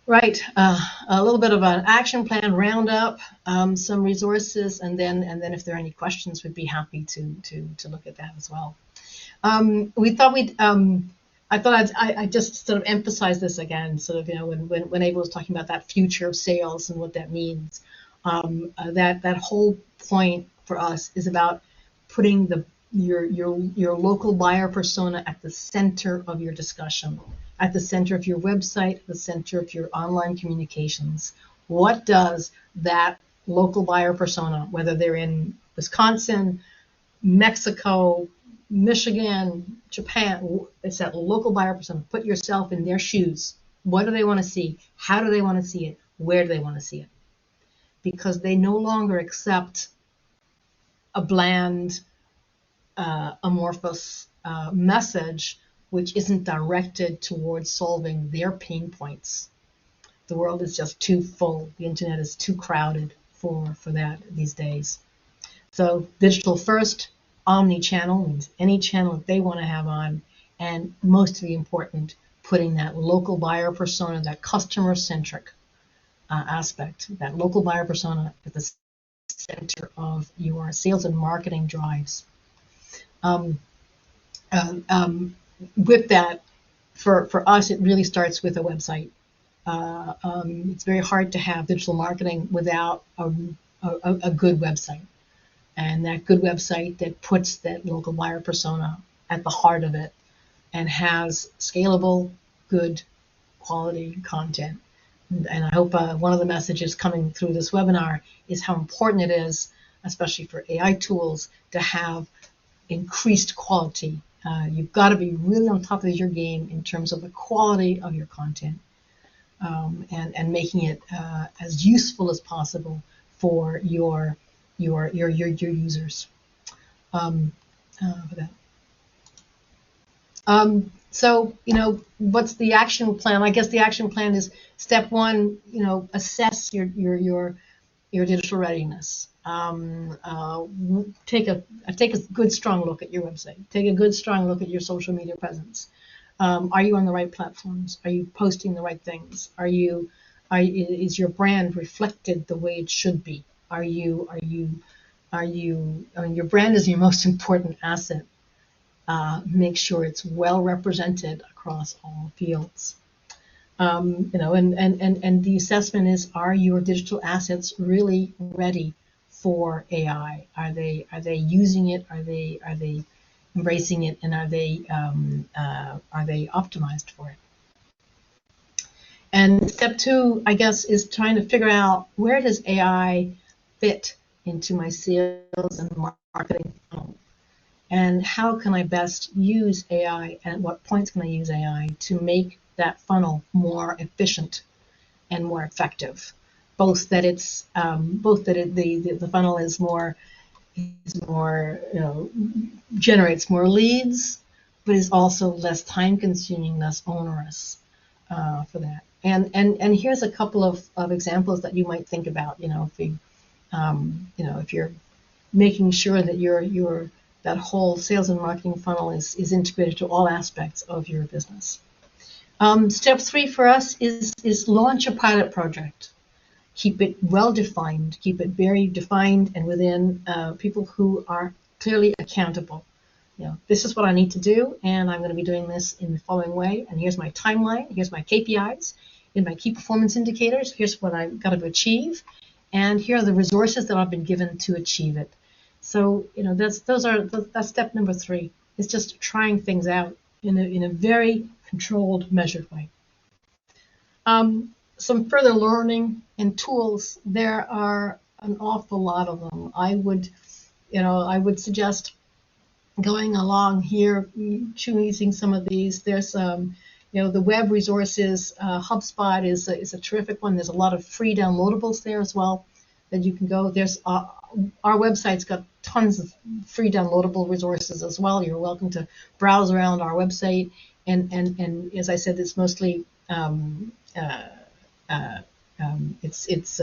Right, a little bit of an action plan roundup, some resources, and then if there are any questions, we'd be happy to look at that as well. I thought I'd just sort of emphasize this again, sort of, when Ava was talking about that future of sales and what that means. That whole point for us is about putting your local buyer persona at the center of your discussion, at the center of your website, at the center of your online communications. What does that local buyer persona, whether they're in Wisconsin, Mexico, Michigan, Japan, it's that local buyer persona. Put yourself in their shoes. What do they want to see? How do they want to see it? Where do they want to see it? Because they no longer accept a bland, amorphous message which isn't directed towards solving their pain points. The world is just too full. The internet is too crowded for that these days. So digital first, omni-channel means any channel that they want to have on, and mostly important, putting that local buyer persona, that customer-centric aspect, that local buyer persona at the center of your sales and marketing drives. With that, for us, it really starts with a website. It's very hard to have digital marketing without a good website. And that good website that puts that local buyer persona at the heart of it and has scalable, good quality content. And I hope one of the messages coming through this webinar is how important it is, especially for AI tools, to have increased quality. You've got to be really on top of your game in terms of the quality of your content, and making it as useful as possible for your users. For that. So, what's the action plan? I guess the action plan is step one, assess your digital readiness. Take a good, strong look at your website. Take a good, strong look at your social media presence. Are you on the right platforms? Are you posting the right things? Is your brand reflected the way it should be? Your brand is your most important asset. Make sure it's well represented across all fields. And the assessment is: are your digital assets really ready for AI? Are they using it? Are they embracing it? And are they optimized for it? And step two, I guess, is trying to figure out, where does AI fit into my sales and marketing funnel? And how can I best use AI, and at what points can I use AI to make that funnel more efficient and more effective? The funnel is more, generates more leads, but is also less time consuming, less onerous for that. And here's a couple of examples that you might think about. If you're making sure that your that whole sales and marketing funnel is integrated to all aspects of your business. Step 3 for us is launch a pilot project. Keep it well defined, keep it very defined and within people who are clearly accountable. This is what I need to do, and I'm going to be doing this in the following way, and here's my timeline, here's my KPIs, here's my key performance indicators, here's what I've got to achieve, and here are the resources that I've been given to achieve it. So, that's step number 3. It's just trying things out in a very controlled, measured way. Some further learning and tools, there are an awful lot of them. I would suggest going along here, choosing some of these. There's the web resources. HubSpot is a terrific one. There's a lot of free downloadables there as well that you can go. There's our website's got tons of free downloadable resources as well. You're welcome to browse around our website, and as I said, it's mostly it's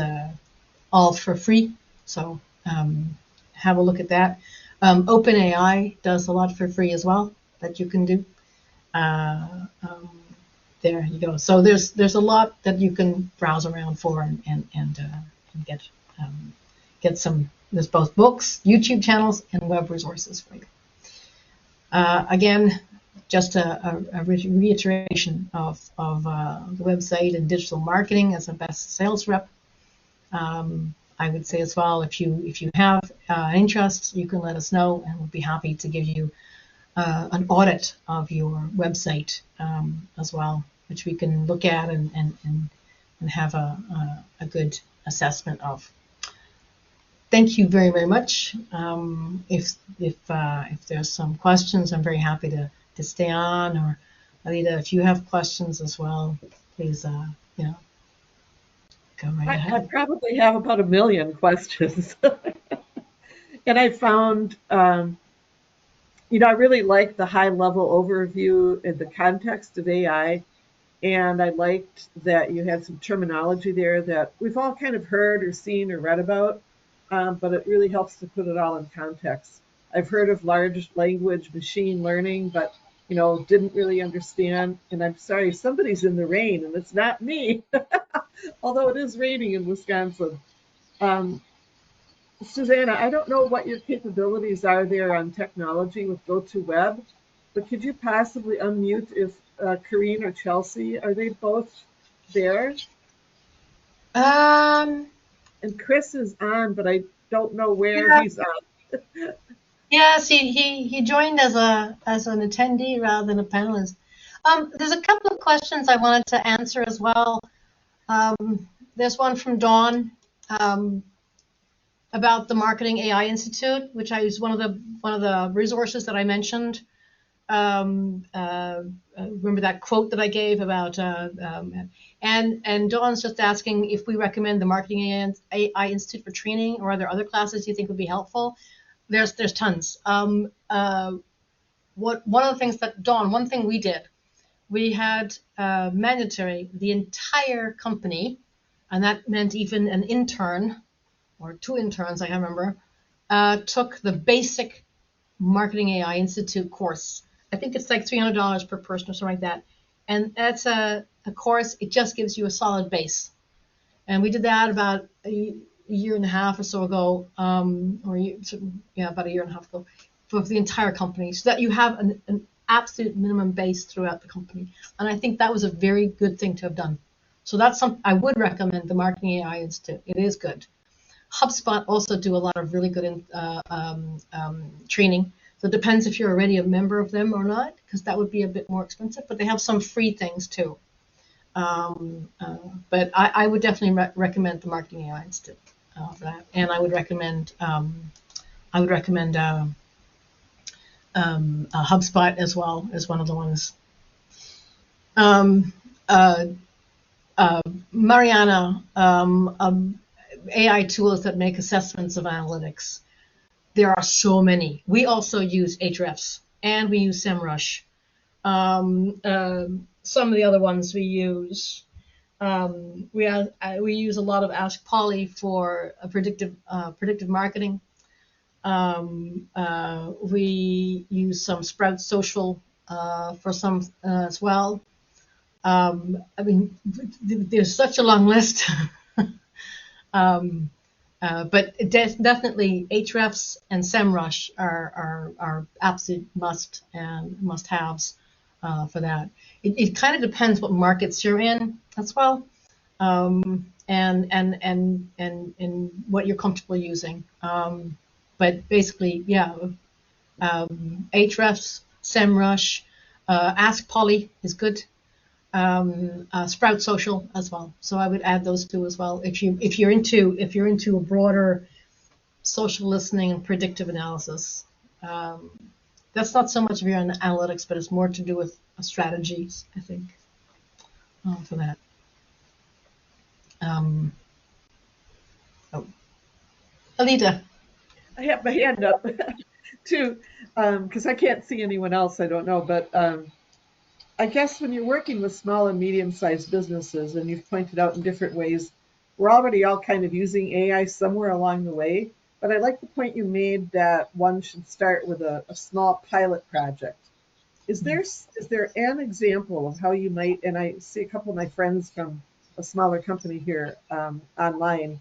all for free. So have a look at that. OpenAI does a lot for free as well that you can do. There you go. So there's a lot that you can browse around for and get some. There's both books, YouTube channels, and web resources for you. Again, just a reiteration of the website and digital marketing as a best sales rep. I would say as well, if you have interest, you can let us know, and we'll be happy to give you an audit of your website as well, which we can look at and have a good assessment of. Thank you very, very much. If there's some questions, I'm very happy to stay on, or Alida, if you have questions as well, please, go right ahead. I probably have about 1 million questions. And I found, I really like the high level overview and the context of AI. And I liked that you had some terminology there that we've all kind of heard or seen or read about, but it really helps to put it all in context. I've heard of large language machine learning, but didn't really understand. And I'm sorry, somebody's in the rain, and it's not me, although it is raining in Wisconsin. Susanna, I don't know what your capabilities are there on technology with GoToWeb, but could you possibly unmute if Karine or Chelsea, are they both there? And Chris is on, but I don't know where he's on. Yes, he joined as an attendee rather than a panelist. There's a couple of questions I wanted to answer as well. There's one from Dawn about the Marketing AI Institute, which I use one of the resources that I mentioned. Remember that quote that I gave about and Dawn's just asking if we recommend the Marketing AI Institute for training, or are there other classes you think would be helpful? There's tons. One of the things that Dawn, one thing we did, we had mandatory the entire company, and that meant even an intern or 2 interns, I can't remember, took the basic Marketing AI Institute course. I think it's like $300 per person or something like that. And that's a course, it just gives you a solid base. And we did that about a year and a half or so ago, about a year and a half ago, for the entire company, so that you have an absolute minimum base throughout the company. And I think that was a very good thing to have done. So that's something I would recommend, the Marketing AI Institute. It is good. HubSpot also do a lot of really good training. So it depends if you're already a member of them or not, because that would be a bit more expensive. But they have some free things too. But I would definitely recommend the Marketing AI Institute for that, and I would recommend HubSpot as well as one of the ones. Mariana, AI tools that make assessments of analytics. There are so many. We also use Ahrefs, and we use SEMrush. Some of the other ones we use. We use a lot of Ask Polly for predictive marketing. We use some Sprout Social for some as well. I mean, there's such a long list. But definitely Ahrefs and SEMrush are absolute must-haves for that. It kind of depends what markets you're in as well, and what you're comfortable using. But basically, yeah, Ahrefs, SEMrush, Ask Polly is good. Sprout Social as well. So I would add those two as well. If you're into a broader social listening and predictive analysis, that's not so much of your analytics, but it's more to do with strategies, I think, for that. Alida. I have my hand up too, because I can't see anyone else. I don't know, but I guess when you're working with small and medium-sized businesses, and you've pointed out in different ways, we're already all kind of using AI somewhere along the way. But I like the point you made that one should start with a small pilot project. Is there an example of how you might, and I see a couple of my friends from a smaller company here online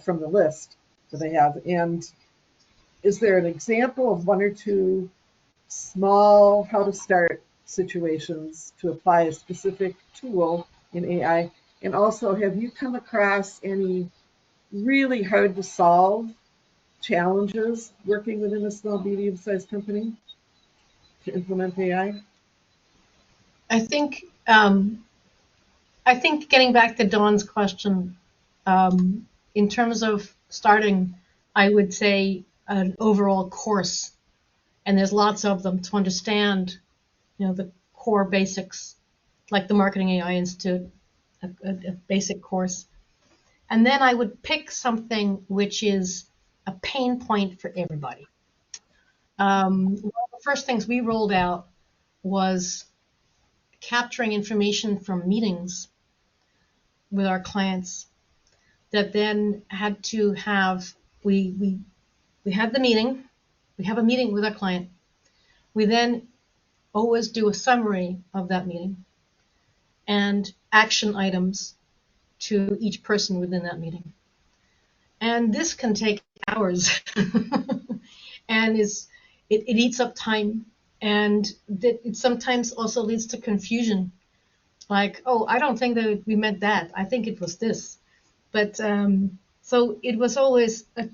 from the list that I have, and is there an example of one or two small how to start situations to apply a specific tool in AI? And also, have you come across any really hard to solve challenges working within a small, medium-sized company to implement AI? I think getting back to Dawn's question, in terms of starting, I would say an overall course, and there's lots of them to understand, the core basics, like the Marketing AI Institute, a basic course. And then I would pick something which is a pain point for everybody. One of the first things we rolled out was capturing information from meetings with our clients that then had to have, we had the meeting, we have a meeting with our client. We then always do a summary of that meeting and action items to each person within that meeting. And this can take hours and it eats up time, and it sometimes also leads to confusion. Like, oh, I don't think that we meant that. I think it was this. But so it was always a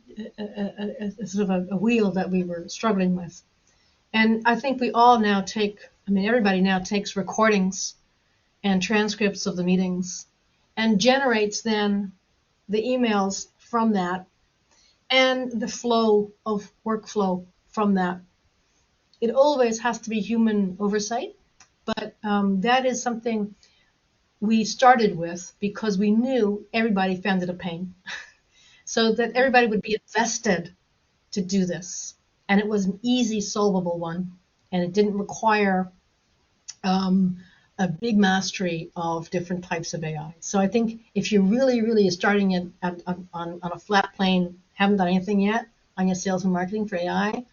sort of a wheel that we were struggling with. And I think we all now everybody now takes recordings and transcripts of the meetings and generates then the emails from that and the flow of workflow from that. It always has to be human oversight, but that is something we started with because we knew everybody found it a pain. So that everybody would be invested to do this. And it was an easy solvable one, and it didn't require a big mastery of different types of AI. So I think if you're really starting it on a flat plane, haven't done anything yet on your sales and marketing for AI,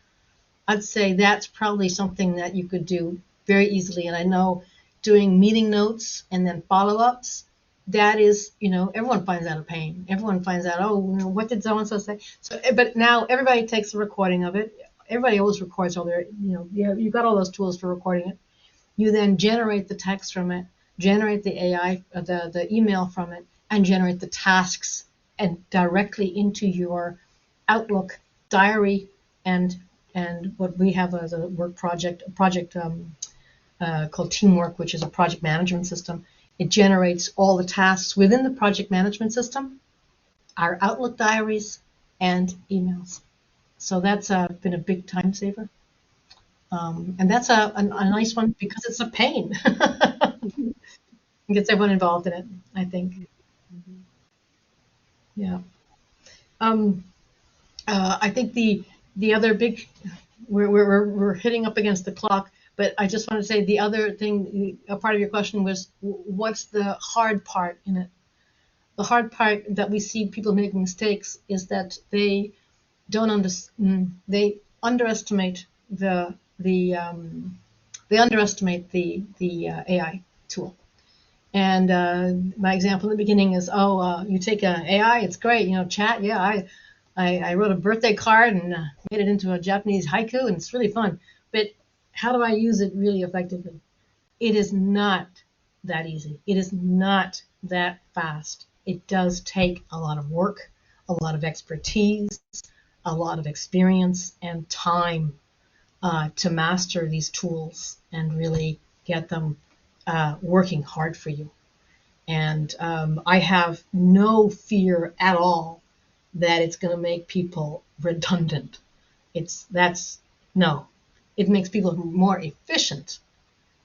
I'd say that's probably something that you could do very easily. And I know doing meeting notes and then follow-ups, that is, everyone finds that a pain. Everyone finds out, oh, what did so-and-so say? So, but now everybody takes a recording of it. Everybody always records all their, you've got all those tools for recording it. You then generate the text from it, generate the AI, the email from it, and generate the tasks and directly into your Outlook diary and what we have as a work project, called Teamwork, which is a project management system. It generates all the tasks within the project management system, our Outlook diaries, and emails. So that's been a big time saver. And that's a nice one because it's a pain. It gets everyone involved in it, I think. Yeah. I think the other big, we're hitting up against the clock, But I just want to say the other thing, a part of your question was, what's the hard part in it? The hard part that we see people making mistakes is that they don't they underestimate the AI tool. And my example in the beginning is, you take an AI, it's great, chat. Yeah, I wrote a birthday card and made it into a Japanese haiku, and it's really fun. But how do I use it really effectively? It is not that easy. It is not that fast. It does take a lot of work, a lot of expertise, a lot of experience and time to master these tools and really get them working hard for you. And I have no fear at all that it's going to make people redundant. No, it makes people more efficient,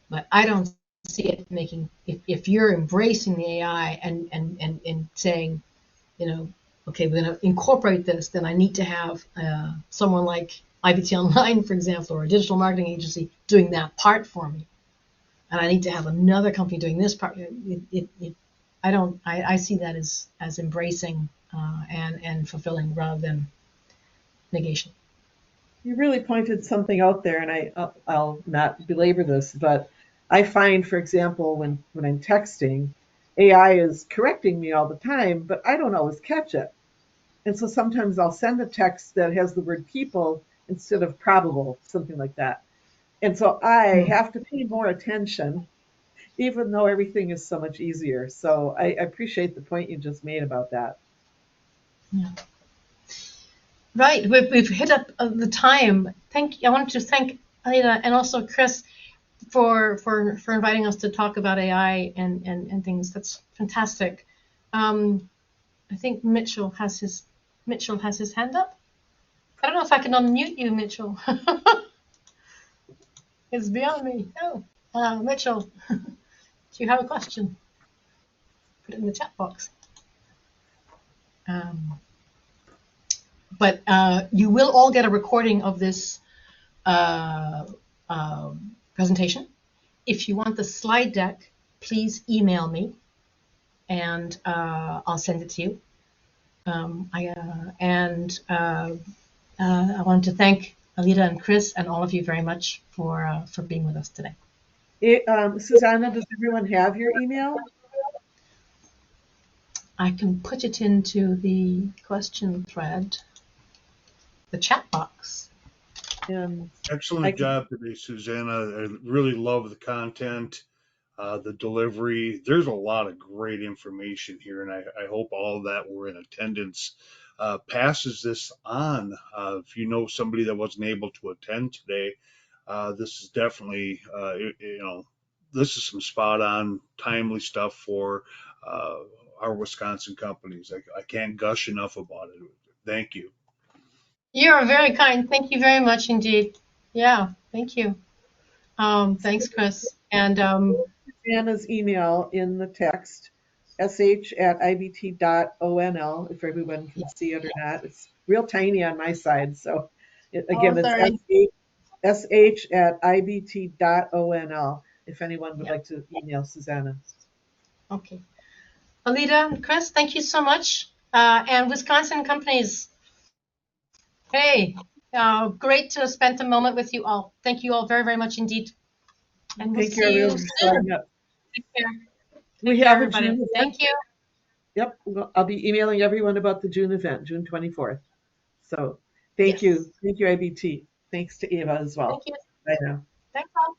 but I don't see it making, if you're embracing the AI and saying, okay, we're going to incorporate this, then I need to have someone like IBT Online, for example, or a digital marketing agency doing that part for me. And I need to have another company doing this part. I see that as embracing and fulfilling rather than negation. You really pointed something out there, and I'll not belabor this, but I find, for example, when I'm texting, AI is correcting me all the time, but I don't always catch it. And so sometimes I'll send a text that has the word people instead of probable, something like that. And so I have to pay more attention, even though everything is so much easier. So I appreciate the point you just made about that. Yeah. Right, we've hit up the time. I wanted to thank Alida and also Chris for inviting us to talk about AI and things. That's fantastic. I think Mitchell has his hand up. I don't know if I can unmute you, Mitchell. It's beyond me. Oh, Mitchell, do you have a question? Put it in the chat box. But you will all get a recording of this presentation. If you want the slide deck, please email me, and I'll send it to you. I wanted to thank Alida and Chris and all of you very much for being with us today. Susanna, does everyone have your email? I can put it into the question thread, the chat box. Excellent job today, Susanna. I really love the content, the delivery. There's a lot of great information here, and I hope all that were in attendance passes this on. If you know somebody that wasn't able to attend today, this is definitely, this is some spot on, timely stuff for our Wisconsin companies. I can't gush enough about it. Thank you. You're very kind. Thank you very much indeed. Yeah, thank you. Thanks, Chris. And Anna's email in the text, sh@ibt.onl, if everyone can see it or not. It's real tiny on my side. So again, it's sh@ibt.onl, if anyone would like to email Susanna. Okay. Alida and Chris, thank you so much. And Wisconsin companies, hey, great to have spent a moment with you all. Thank you all very, very much indeed. And we'll see you soon. Take care. We have a everybody. June event. Thank you. Yep, I'll be emailing everyone about the June event, June 24th. So thank you. Thank you, IBT. Thanks to Eva as well. Thank you. Bye now. Thanks all.